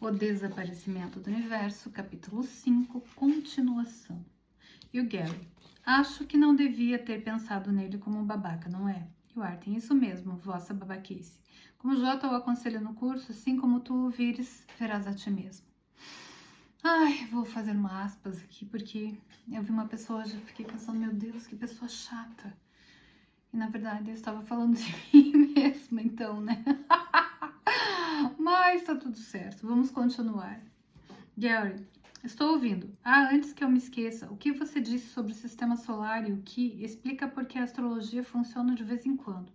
O Desaparecimento do Universo, capítulo 5, continuação. E o Gary: acho que não devia ter pensado nele como um babaca, não é? E o Arten: isso mesmo, vossa babaquice. Como Jota o aconselha no curso, assim como tu o vires, verás a ti mesmo. Ai, vou fazer uma aspas aqui, porque eu vi uma pessoa, já fiquei pensando, meu Deus, que pessoa chata. E na verdade eu estava falando de mim mesma, então, né? Mas tá tudo certo, vamos continuar. Gary: estou ouvindo. Antes que eu me esqueça, o que você disse sobre o sistema solar e o que explica por que a astrologia funciona de vez em quando.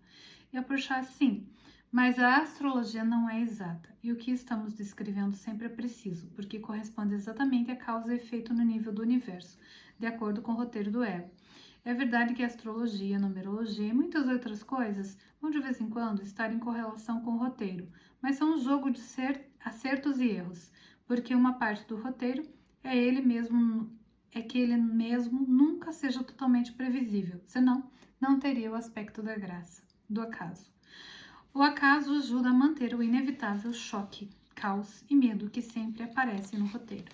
E a puxar sim, mas a astrologia não é exata, e o que estamos descrevendo sempre é preciso, porque corresponde exatamente à causa e efeito no nível do universo, de acordo com o roteiro do ego. É verdade que a astrologia, numerologia e muitas outras coisas vão de vez em quando estar em correlação com o roteiro, mas são um jogo de acertos e erros, porque uma parte do roteiro é que ele mesmo nunca seja totalmente previsível, senão não teria o aspecto da graça, do acaso. O acaso ajuda a manter o inevitável choque, caos e medo que sempre aparecem no roteiro.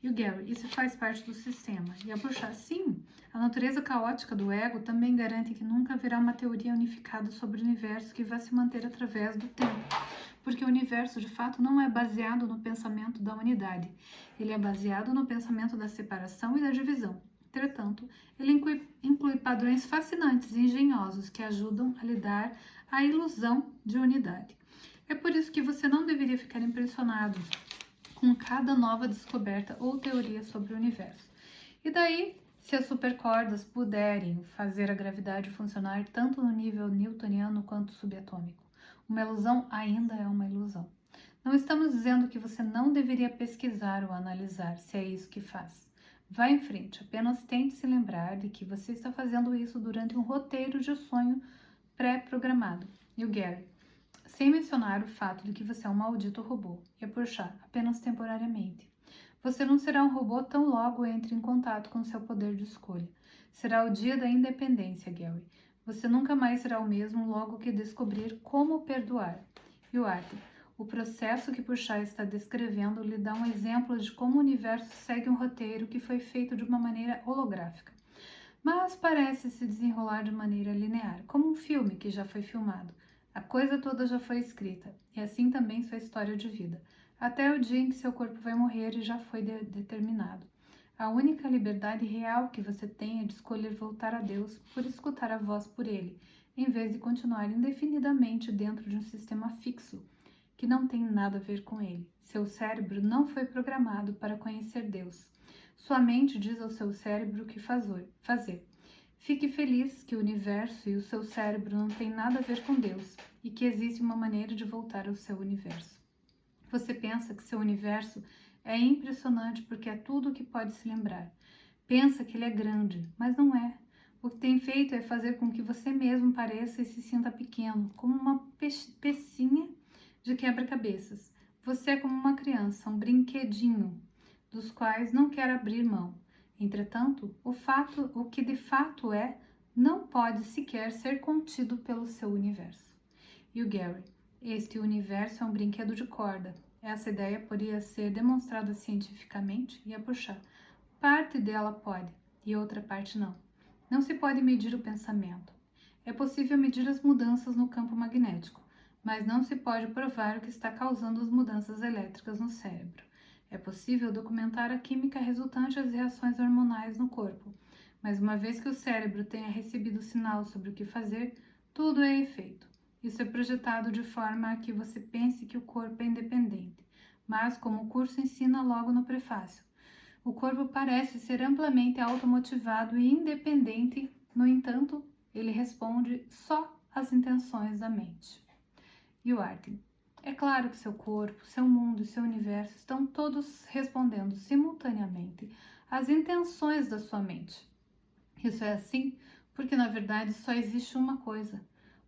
E o Gary: isso faz parte do sistema. E a puxar sim, a natureza caótica do ego também garante que nunca haverá uma teoria unificada sobre o universo que vai se manter através do tempo. Porque o universo, de fato, não é baseado no pensamento da unidade. Ele é baseado no pensamento da separação e da divisão. Entretanto, ele inclui padrões fascinantes e engenhosos que ajudam a lidar a ilusão de unidade. É por isso que você não deveria ficar impressionado com cada nova descoberta ou teoria sobre o universo. E daí, se as supercordas puderem fazer a gravidade funcionar tanto no nível newtoniano quanto subatômico, uma ilusão ainda é uma ilusão. Não estamos dizendo que você não deveria pesquisar ou analisar, se é isso que faz. Vá em frente, apenas tente se lembrar de que você está fazendo isso durante um roteiro de sonho pré-programado. E o Gary: sem mencionar o fato de que você é um maldito robô, e a puxar apenas temporariamente. Você não será um robô tão logo entre em contato com seu poder de escolha. Será o dia da independência, Gary. Você nunca mais será o mesmo logo que descobrir como perdoar. E o Arthur: o processo que Puxar está descrevendo lhe dá um exemplo de como o universo segue um roteiro que foi feito de uma maneira holográfica, mas parece se desenrolar de maneira linear, como um filme que já foi filmado. A coisa toda já foi escrita, e assim também sua história de vida, até o dia em que seu corpo vai morrer e já foi determinado. A única liberdade real que você tem é de escolher voltar a Deus por escutar a voz por Ele, em vez de continuar indefinidamente dentro de um sistema fixo, que não tem nada a ver com Ele. Seu cérebro não foi programado para conhecer Deus. Sua mente diz ao seu cérebro o que fazer. Fique feliz que o universo e o seu cérebro não têm nada a ver com Deus e que existe uma maneira de voltar ao seu universo. Você pensa que seu universo é impressionante porque é tudo o que pode se lembrar. Pensa que ele é grande, mas não é. O que tem feito é fazer com que você mesmo pareça e se sinta pequeno, como uma pecinha de quebra-cabeças. Você é como uma criança, um brinquedinho, dos quais não quer abrir mão. Entretanto, o que de fato é, não pode sequer ser contido pelo seu universo. E o Gary: este universo é um brinquedo de corda. Essa ideia poderia ser demonstrada cientificamente e a puxar. Parte dela pode, e outra parte não. Não se pode medir o pensamento. É possível medir as mudanças no campo magnético, mas não se pode provar o que está causando as mudanças elétricas no cérebro. É possível documentar a química resultante das reações hormonais no corpo, mas uma vez que o cérebro tenha recebido sinal sobre o que fazer, tudo é efeito. Isso é projetado de forma a que você pense que o corpo é independente, mas como o curso ensina logo no prefácio, o corpo parece ser amplamente automotivado e independente, no entanto, ele responde só às intenções da mente. E o Arten: é claro que seu corpo, seu mundo e seu universo estão todos respondendo simultaneamente às intenções da sua mente. Isso é assim porque, na verdade, só existe uma coisa: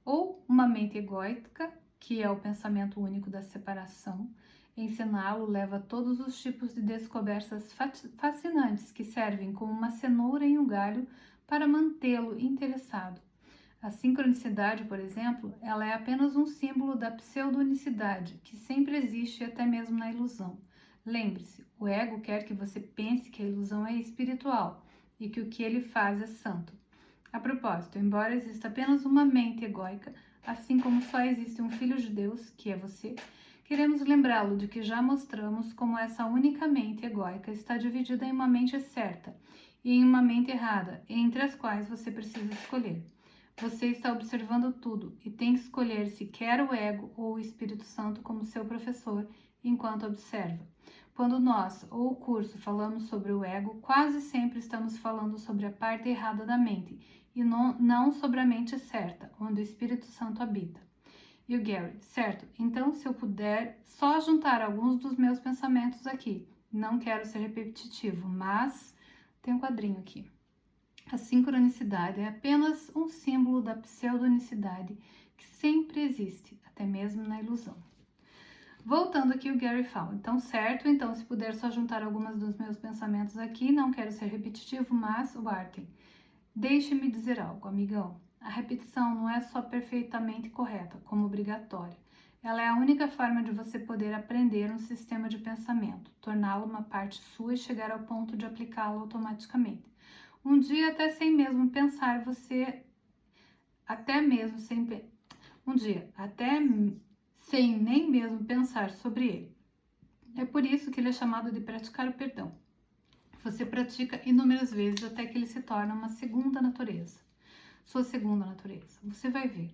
ou uma mente egóica, que é o pensamento único da separação. Ensiná-lo leva a todos os tipos de descobertas fascinantes que servem como uma cenoura em um galho para mantê-lo interessado. A sincronicidade, por exemplo, ela é apenas um símbolo da pseudonicidade, que sempre existe até mesmo na ilusão. Lembre-se, o ego quer que você pense que a ilusão é espiritual e que o que ele faz é santo. A propósito, embora exista apenas uma mente egóica, assim como só existe um Filho de Deus, que é você, queremos lembrá-lo de que já mostramos como essa única mente egóica está dividida em uma mente certa e em uma mente errada, entre as quais você precisa escolher. Você está observando tudo e tem que escolher se quer o ego ou o Espírito Santo como seu professor enquanto observa. Quando nós ou o curso falamos sobre o ego, quase sempre estamos falando sobre a parte errada da mente e não sobre a mente certa, onde o Espírito Santo habita. E o Gary, certo, então se eu puder só juntar alguns dos meus pensamentos aqui, não quero ser repetitivo, mas tem um quadrinho aqui. A sincronicidade é apenas um símbolo da pseudonicidade que sempre existe, até mesmo na ilusão. Voltando aqui, o Gary fala, então certo, então se puder só juntar algumas dos meus pensamentos aqui, não quero ser repetitivo, mas, Barton, deixe-me dizer algo, amigão. A repetição não é só perfeitamente correta, como obrigatória. Ela é a única forma de você poder aprender um sistema de pensamento, torná-lo uma parte sua e chegar ao ponto de aplicá-lo automaticamente. Um dia, até sem mesmo pensar, sem nem mesmo pensar sobre ele. É por isso que ele é chamado de praticar o perdão. Você pratica inúmeras vezes até que ele se torna uma segunda natureza. Sua segunda natureza. Você vai ver.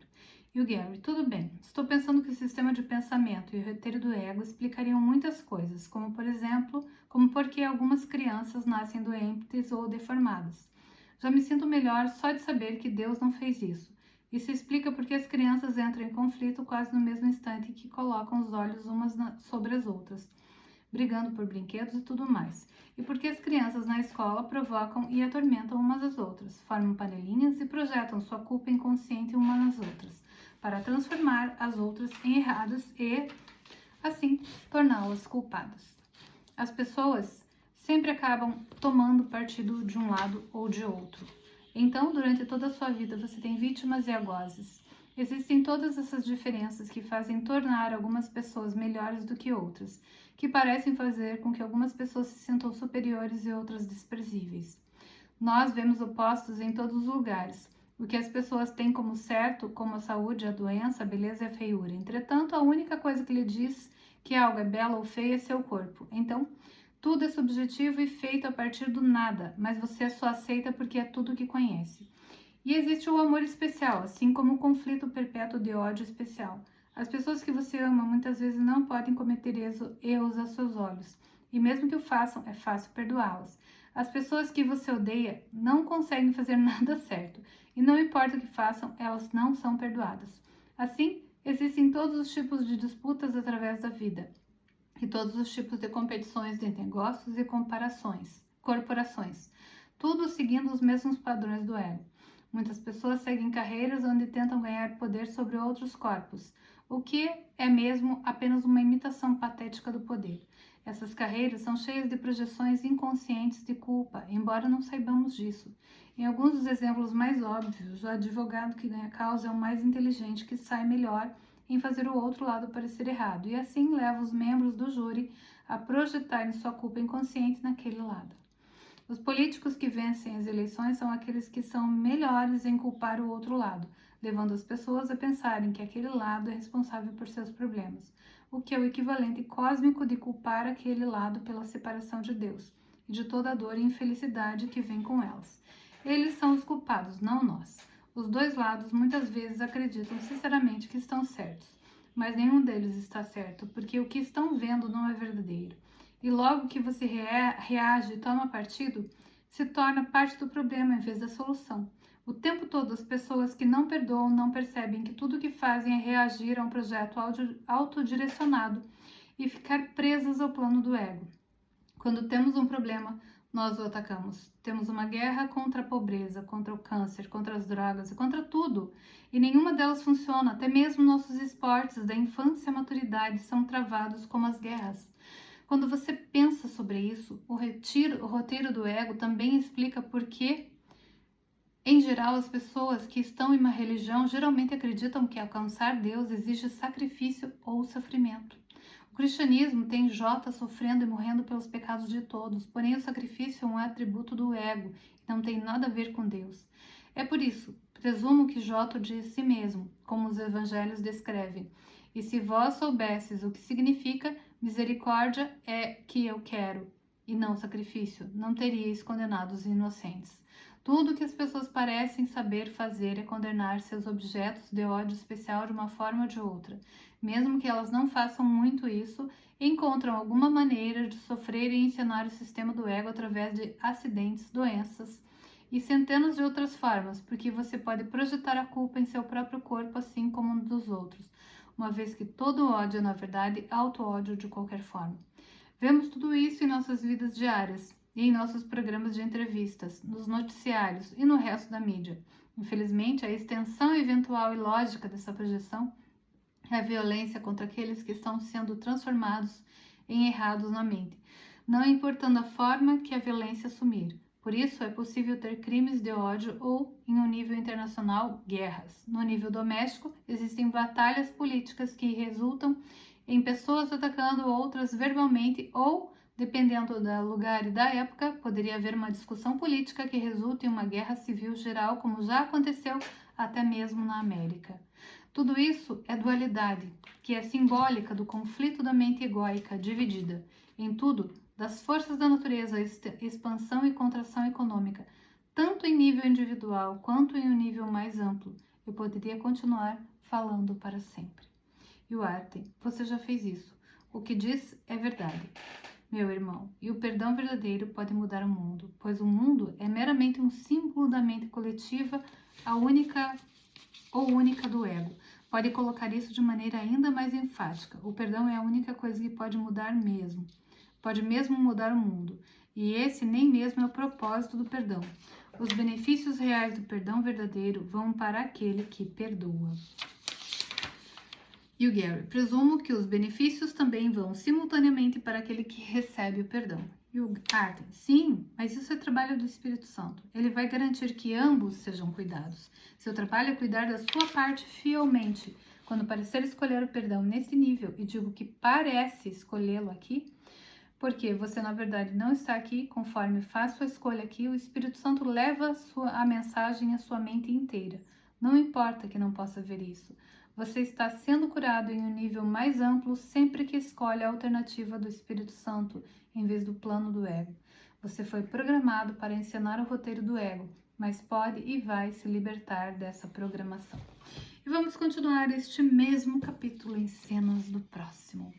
E o Gary, tudo bem. Estou pensando que o sistema de pensamento e o roteiro do ego explicariam muitas coisas, como por exemplo, como por que algumas crianças nascem doentes ou deformadas. Já me sinto melhor só de saber que Deus não fez isso. Isso explica porque as crianças entram em conflito quase no mesmo instante que colocam os olhos umas sobre as outras, brigando por brinquedos e tudo mais. E porque as crianças na escola provocam e atormentam umas às outras, formam panelinhas e projetam sua culpa inconsciente umas nas outras, para transformar as outras em erradas e, assim, torná-las culpadas. As pessoas sempre acabam tomando partido de um lado ou de outro. Então, durante toda a sua vida, você tem vítimas e algozes. Existem todas essas diferenças que fazem tornar algumas pessoas melhores do que outras, que parecem fazer com que algumas pessoas se sintam superiores e outras desprezíveis. Nós vemos opostos em todos os lugares. O que as pessoas têm como certo, como a saúde, a doença, a beleza e a feiura. Entretanto, a única coisa que lhe diz que algo é belo ou feio é seu corpo. Então, tudo é subjetivo e feito a partir do nada, mas você só aceita porque é tudo que conhece. E existe o amor especial, assim como o conflito perpétuo de ódio especial. As pessoas que você ama muitas vezes não podem cometer erros aos seus olhos, e mesmo que o façam, é fácil perdoá-las. As pessoas que você odeia não conseguem fazer nada certo, e não importa o que façam, elas não são perdoadas. Assim, existem todos os tipos de disputas através da vida, e todos os tipos de competições de negócios e corporações, tudo seguindo os mesmos padrões do ego. Muitas pessoas seguem carreiras onde tentam ganhar poder sobre outros corpos, o que é mesmo apenas uma imitação patética do poder. Essas carreiras são cheias de projeções inconscientes de culpa, embora não saibamos disso. Em alguns dos exemplos mais óbvios, o advogado que ganha causa é o mais inteligente que sai melhor em fazer o outro lado parecer errado, e assim leva os membros do júri a projetarem sua culpa inconsciente naquele lado. Os políticos que vencem as eleições são aqueles que são melhores em culpar o outro lado, levando as pessoas a pensarem que aquele lado é responsável por seus problemas, o que é o equivalente cósmico de culpar aquele lado pela separação de Deus e de toda a dor e infelicidade que vem com elas. Eles são os culpados, não nós. Os dois lados muitas vezes acreditam sinceramente que estão certos, mas nenhum deles está certo, porque o que estão vendo não é verdadeiro. E logo que você reage e toma partido, se torna parte do problema em vez da solução. O tempo todo, as pessoas que não perdoam não percebem que tudo o que fazem é reagir a um projeto autodirecionado e ficar presas ao plano do ego. Quando temos um problema, nós o atacamos. Temos uma guerra contra a pobreza, contra o câncer, contra as drogas e contra tudo. E nenhuma delas funciona. Até mesmo nossos esportes da infância à maturidade são travados como as guerras. Quando você pensa sobre isso, o roteiro do ego também explica por que Em geral, as pessoas que estão em uma religião geralmente acreditam que alcançar Deus exige sacrifício ou sofrimento. O cristianismo tem Jota sofrendo e morrendo pelos pecados de todos, porém o sacrifício é um atributo do ego e não tem nada a ver com Deus. É por isso, presumo que Jota de si mesmo, como os evangelhos descrevem. E se vós soubesses o que significa, misericórdia é que eu quero, e não sacrifício, não teríeis condenado os inocentes. Tudo que as pessoas parecem saber fazer é condenar seus objetos de ódio especial de uma forma ou de outra. Mesmo que elas não façam muito isso, encontram alguma maneira de sofrer e ensinar o sistema do ego através de acidentes, doenças e centenas de outras formas, porque você pode projetar a culpa em seu próprio corpo assim como no dos outros, uma vez que todo ódio é, na verdade, auto-ódio de qualquer forma. Vemos tudo isso em nossas vidas diárias, e em nossos programas de entrevistas, nos noticiários e no resto da mídia. Infelizmente, a extensão eventual e lógica dessa projeção é a violência contra aqueles que estão sendo transformados em errados na mente, não importando a forma que a violência assumir. Por isso, é possível ter crimes de ódio ou, em um nível internacional, guerras. No nível doméstico, existem batalhas políticas que resultam em pessoas atacando outras verbalmente ou, dependendo do lugar e da época, poderia haver uma discussão política que resulte em uma guerra civil geral, como já aconteceu até mesmo na América. Tudo isso é dualidade, que é simbólica do conflito da mente egóica dividida. Em tudo, das forças da natureza, expansão e contração econômica, tanto em nível individual quanto em um nível mais amplo. Eu poderia continuar falando para sempre. E o Arte, você já fez isso. O que diz é verdade, meu irmão, e o perdão verdadeiro pode mudar o mundo, pois o mundo é meramente um símbolo da mente coletiva, a única do ego. Pode colocar isso de maneira ainda mais enfática. O perdão é a única coisa que pode mudar mesmo. Pode mesmo mudar o mundo. E esse nem mesmo é o propósito do perdão. Os benefícios reais do perdão verdadeiro vão para aquele que perdoa. E o Gary, presumo que os benefícios também vão simultaneamente para aquele que recebe o perdão. E o Arden, sim, mas isso é trabalho do Espírito Santo. Ele vai garantir que ambos sejam cuidados. Seu trabalho é cuidar da sua parte fielmente. Quando parecer escolher o perdão nesse nível, e digo que parece escolhê-lo aqui, porque você na verdade não está aqui, conforme faz sua escolha aqui, o Espírito Santo leva a mensagem à sua mente inteira. Não importa que não possa ver isso. Você está sendo curado em um nível mais amplo sempre que escolhe a alternativa do Espírito Santo em vez do plano do ego. Você foi programado para encenar o roteiro do ego, mas pode e vai se libertar dessa programação. E vamos continuar este mesmo capítulo em cenas do próximo.